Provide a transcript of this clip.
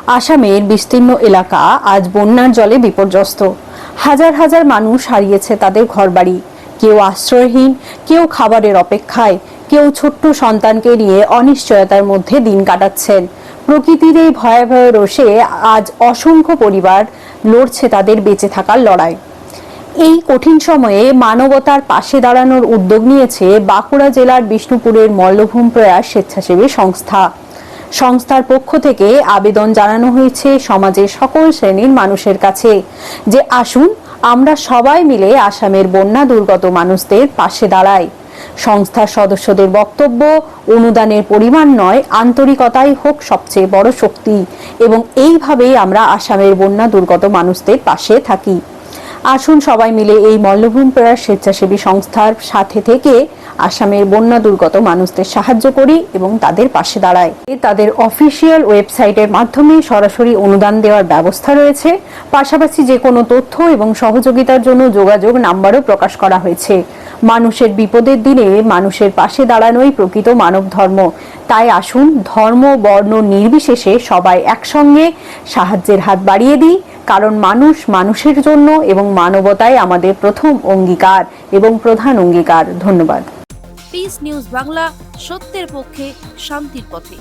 আসামের বিস্তীর্ণ এলাকা আজ বন্যার জলে বিপর্যস্ত। হাজার হাজার মানুষ হারিয়েছে তাদের ঘরবাড়ি। কেউ আশ্রয়হীন, কেউ খাবারের অপেক্ষায়, কেউ ছোট্ট সন্তানকে নিয়ে অনিশ্চয়তার মধ্যে দিন কাটাচ্ছেন। প্রকৃতির এই ভয়াবহ রোষে আজ অসংখ্য পরিবার লড়ছে তাদের বেঁচে থাকার লড়াই। এই কঠিন সময়ে মানবতার পাশে দাঁড়ানোর উদ্যোগ নিয়েছে বাঁকুড়া জেলার বিষ্ণুপুরের মল্লভূম প্রয়াস স্বেচ্ছাসেবী সংস্থা। সংস্থার পক্ষ থেকে আবেদন জানানো হয়েছে সমাজের সকল শ্রেণীর মানুষের কাছে যে আসুন আমরা সবাই মিলে আসামের বন্যা দুর্গত মানুষদের পাশে দাঁড়াই। সংস্থার সদস্যদের বক্তব্য, অনুদানের পরিমাণ নয়, আন্তরিকতাই হোক সবচেয়ে বড় শক্তি এবং এইভাবেই আমরা আসামের বন্যা দুর্গত মানুষদের পাশে থাকি। আসুন সবাই মিলে এই মল্লভূম প্রয়াস স্বেচ্ছাসেবী সংস্থার সাথে থেকে আসামের বন্যা দুর্গত মানুষদের সাহায্য করি এবং তাদের পাশে দাঁড়াই। তাদের অফিসিয়াল ওয়েবসাইটের মাধ্যমে সরাসরি অনুদান দেওয়ার ব্যবস্থা রয়েছে। পাশাপাশি যে কোনো তথ্য এবং সহযোগিতার জন্য যোগাযোগ নাম্বারও প্রকাশ করা হয়েছে। মানুষের বিপদের দিনে মানুষের পাশে দাঁড়ানোই প্রকৃত মানব ধর্ম। তাই আসুন ধর্ম বর্ণ নির্বিশেষে সবাই একসঙ্গে সাহায্যের হাত বাড়িয়ে দিই, কারণ মানুষ মানুষের জন্য এবং মানবতাই আমাদের প্রথম অঙ্গীকার এবং প্রধান অঙ্গীকার। ধন্যবাদ। পিস নিউজ বাংলা, সত্যের পক্ষে, শান্তির পথে।